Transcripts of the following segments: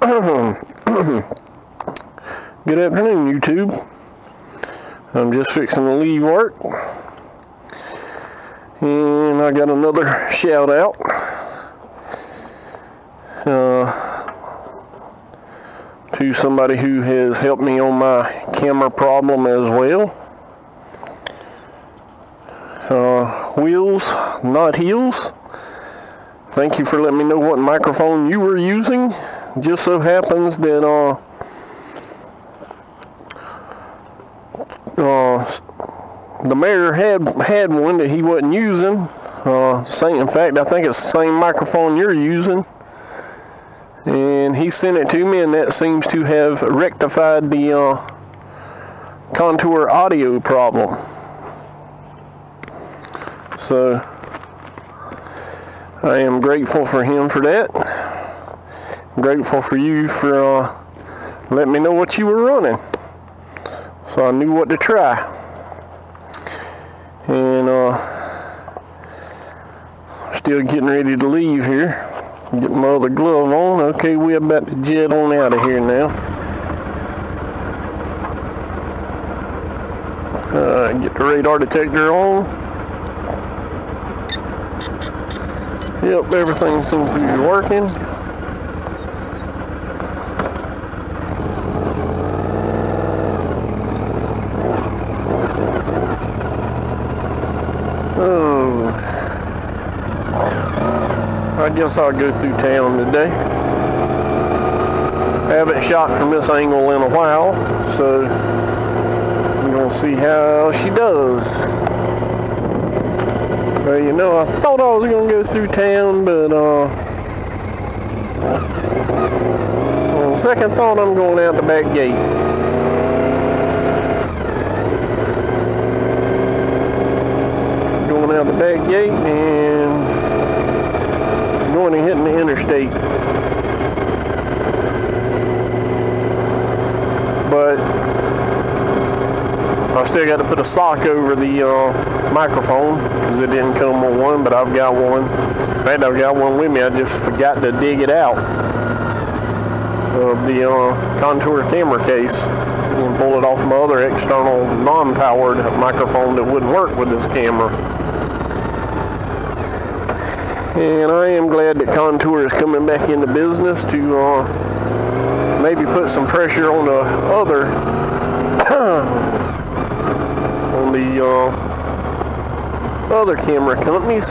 Good afternoon, YouTube. I'm just fixing to leave work, and I got another shout out to somebody who has helped me on my camera problem as well. Wheels, not heels. Thank you for letting me know what microphone you were using. Just so happens that the mayor had one that he wasn't using. In fact, I think it's the same microphone you're using. And he sent it to me, and that seems to have rectified the contour audio problem. So I am grateful for him for that. I'm grateful for you for letting me know what you were running, so I knew what to try. And still getting ready to leave here. Get my other glove on. Okay, we're about to jet on out of here now. Get the radar detector on. Yep, everything seems to be working. Oh, I guess I'll go through town today. I haven't shot from this angle in a while, so I'm gonna see how she does. Well, you know, I thought I was gonna go through town, but on second thought, I'm going out the back gate. Going out the back gate and going and hitting the interstate. But I still got to put a sock over the microphone because it didn't come with one, but I've got one. In fact, I've got one with me. I just forgot to dig it out of the contour camera case and pull it off my other external non-powered microphone that wouldn't work with this camera. And I am glad that Contour is coming back into business to maybe put some pressure on the other on the other camera companies.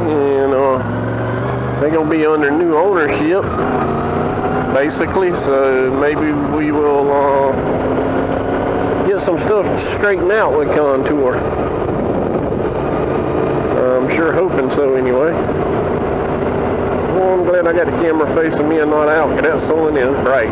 And they're gonna be under new ownership, basically. So maybe we will get some stuff straightened out with Contour. I'm sure hoping so anyway. Well, I'm glad I got the camera facing me and not out, because that sun is bright.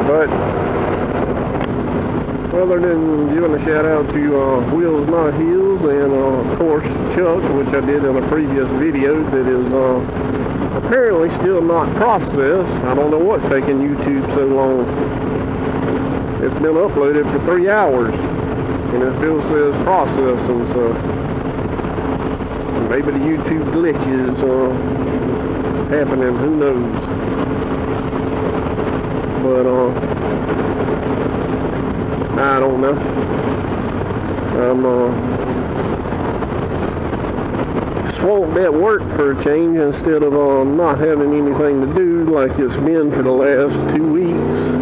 But other than giving a shout out to Wheels Not Heels and of course Chuck, which I did in a previous video that is apparently still not processed. I don't know what's taking YouTube so long. It's been uploaded for 3 hours and it still says processing, so maybe the YouTube glitch is happening, who knows. But I don't know. I'm swamped at work for a change instead of not having anything to do like it's been for the last 2 weeks.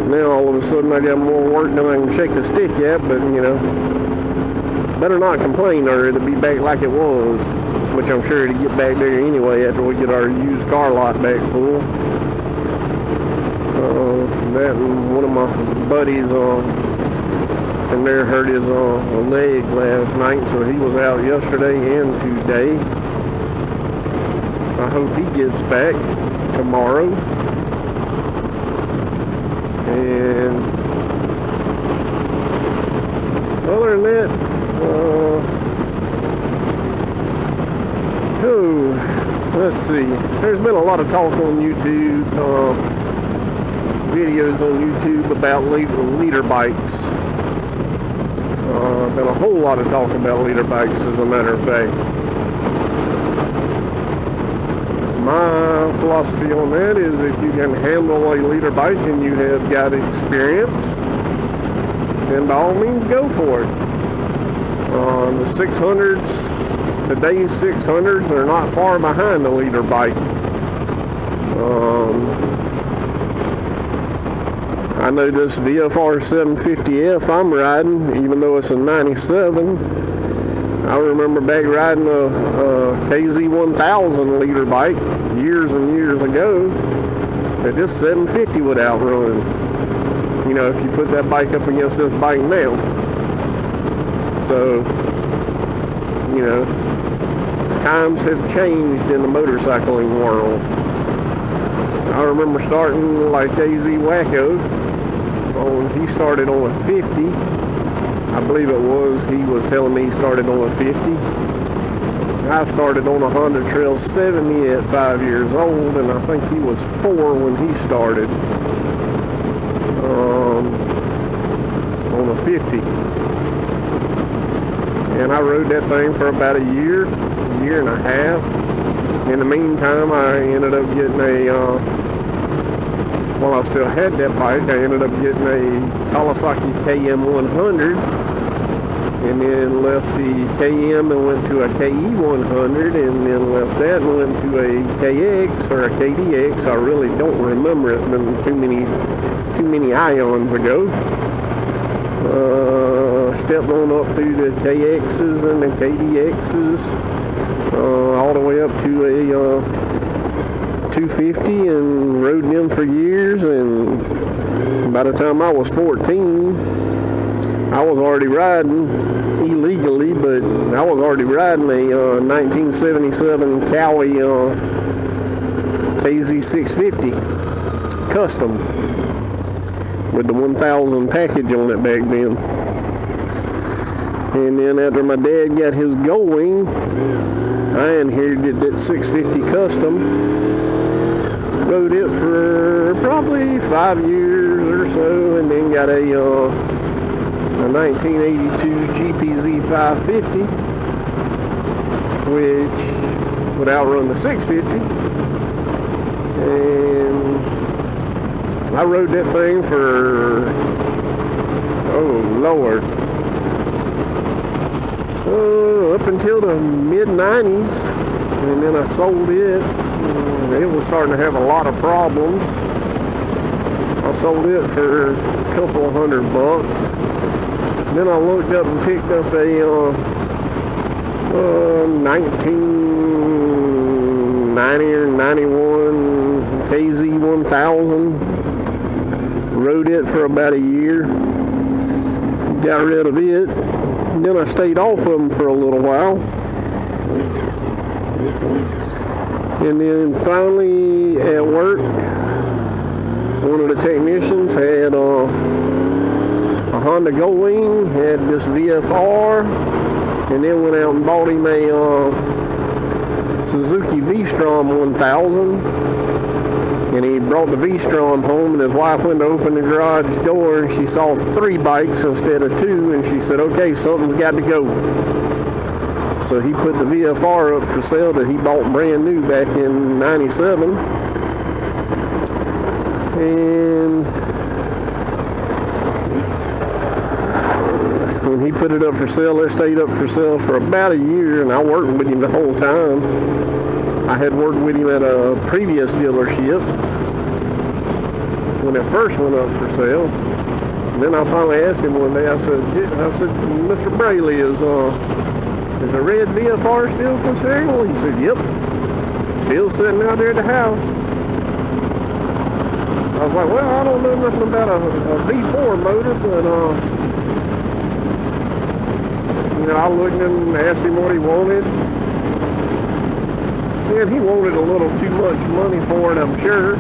Now all of a sudden I got more work than I can shake a stick at, but you know, better not complain or it'll be back like it was, which I'm sure it'll get back there anyway after we get our used car lot back full. That and one of my buddies from there hurt his leg last night, so he was out yesterday and today. I hope he gets back tomorrow. And other than that, let's see. There's been a lot of talk on YouTube, videos on YouTube about leader bikes. Been a whole lot of talk about leader bikes, as a matter of fact. My philosophy on that is if you can handle a leader bike and you have got experience, then by all means go for it. The 600s, today's 600s are not far behind the leader bike. I know this VFR 750F I'm riding, even though it's a 97, I remember back riding a KZ 1000 leader bike years and years ago that this 750 would outrun. You know, if you put that bike up against this bike now. So, you know, times have changed in the motorcycling world. I remember starting like AZ Wacko. He started on a 50. I believe it was. He was telling me he started on a 50. I started on a Honda Trail 70 at 5 years old, and I think he was 4 when he started on a 50. And I rode that thing for about a year and a half. In the meantime, I ended up getting while I still had that bike, I ended up getting a Kawasaki KM100, and then left the KM and went to a KE100, and then left that and went to a KX or a KDX. I really don't remember. It's been too many ions ago. Stepped on up through the KXs and the KDXs, all the way up to a 250, and rode them for years. And by the time I was 14, I was already riding illegally, but I was already riding a 1977 Cowie KZ650 custom with the 1000 package on it back then. And then after my dad got his going, I inherited that 650 custom. Rode it for probably 5 years or so, and then got a 1982 GPZ 550, which would outrun the 650. And I rode that thing for, oh Lord, up until the mid-90s, and then I sold it. It was starting to have a lot of problems. I sold it for a couple $100. Then I looked up and picked up a 1990 or 91 KZ 1000. Rode it for about a year. Got rid of it. Then I stayed off of them for a little while. And then finally at work, one of the technicians had a Honda Goldwing, had this VFR, and then went out and bought him a Suzuki V-Strom 1000. And he brought the V-Strom home, and his wife went to open the garage door, and she saw 3 bikes instead of 2, and she said, okay, something's got to go. So he put the VFR up for sale that he bought brand new back in 97. And when he put it up for sale, it stayed up for sale for about a year, and I worked with him the whole time. I had worked with him at a previous dealership when it first went up for sale. And then I finally asked him one day, I said, Mr. Braley, is a red VFR still for sale? He said, yep, still sitting out there at the house. I was like, well, I don't know nothing about a V4 motor, but you know, I looked and asked him what he wanted. And he wanted a little too much money for it, I'm sure.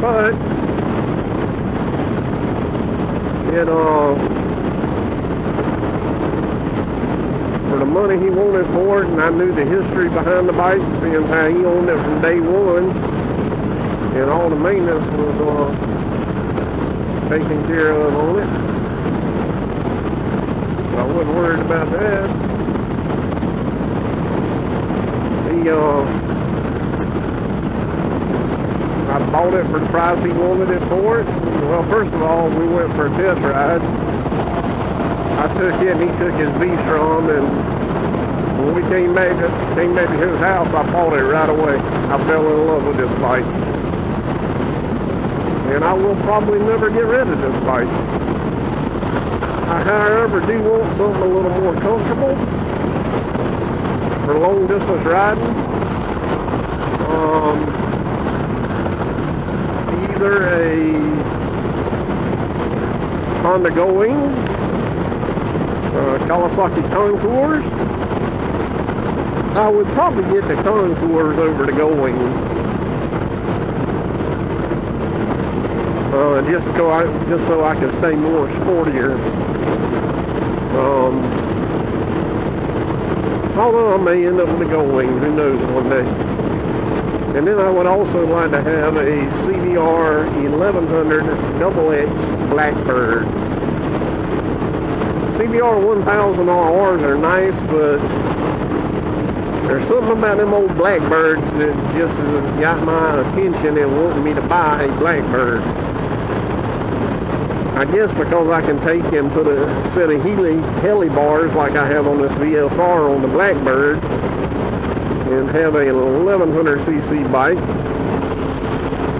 But for the money he wanted for it, and I knew the history behind the bike, seeing how he owned it from day one, and all the maintenance was taken care of on it. So I wasn't worried about that. I bought it for the price he wanted it for it. Well, first of all, we went for a test ride. I took it and he took his V-Strom, and when we came back to his house, I bought it right away. I fell in love with this bike. And I will probably never get rid of this bike. I, however, do want something a little more comfortable for long distance riding. Either a Honda Going, Kawasaki Concours. I would probably get the Concours over the Going. Just so I can stay more sportier. Although I may end up with a Going, who knows, one day. And then I would also like to have a CBR 1100 XX Blackbird. CBR 1000 RRs are nice, but there's something about them old Blackbirds that just got my attention and wanting me to buy a Blackbird. I guess because I can take and put a set of heli bars like I have on this VFR on the Blackbird and have a 1100cc bike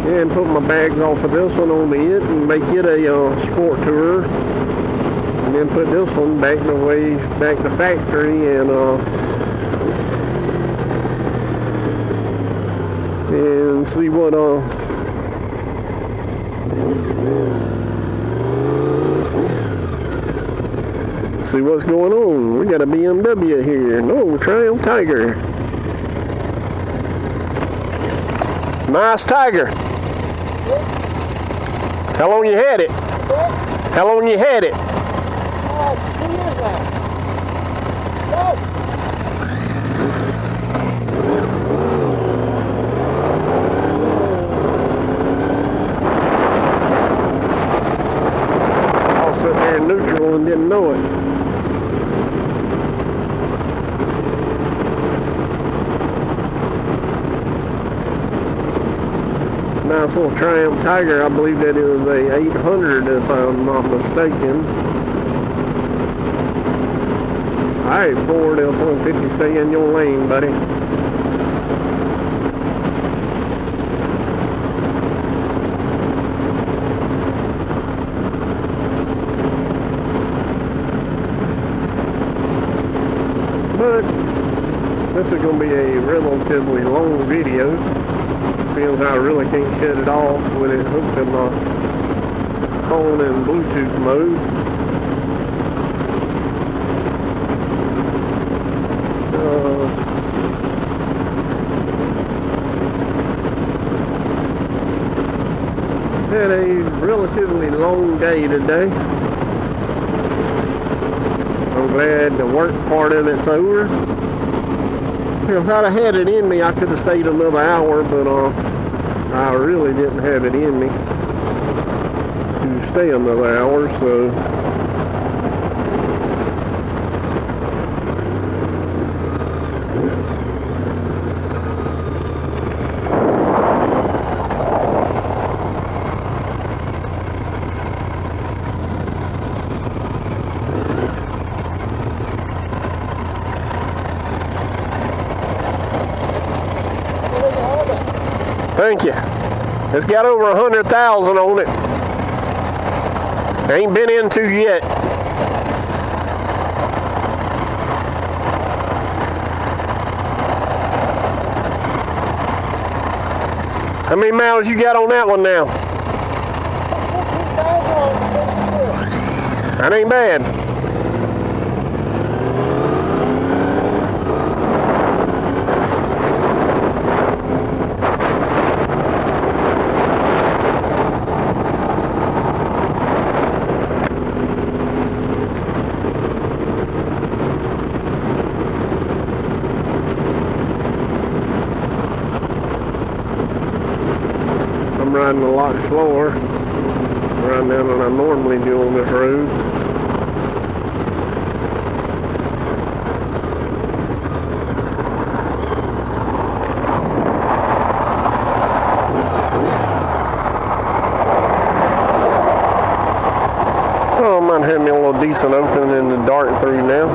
and put my bags off of this one on it and make it a sport tourer, and then put this one back to factory and see what see what's going on. We got a BMW here. No, Triumph Tiger. Nice Tiger. How long you had it? How long you had it? 2 years now. I was sitting there in neutral and didn't know it. Nice little Triumph Tiger. I believe that is a 800 if I'm not mistaken. Alright, Ford F-150, stay in your lane, buddy. But this is going to be a relatively long video, since I really can't shut it off with it hooked in my phone in Bluetooth mode. Had a relatively long day today. I'm glad the work part of it's over. If I'd have had it in me, I could have stayed another hour, but I really didn't have it in me to stay another hour, so thank you. It's got over 100,000 on it. Ain't been into yet. How many miles you got on that one now? That ain't bad. riding a lot slower right now than I normally do on this road. Oh, I might have me a little decent opening in the dart through now.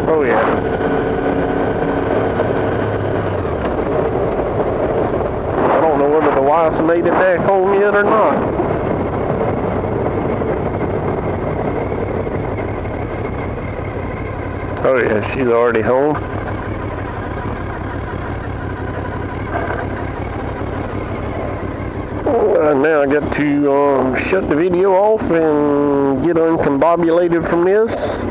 Oh yeah. I don't know whether the wife's made it back home yet or not. Oh yeah, she's already home. Now I got to shut the video off and get uncombobulated from this.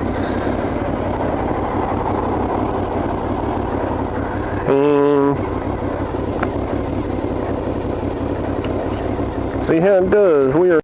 And see how it does. We are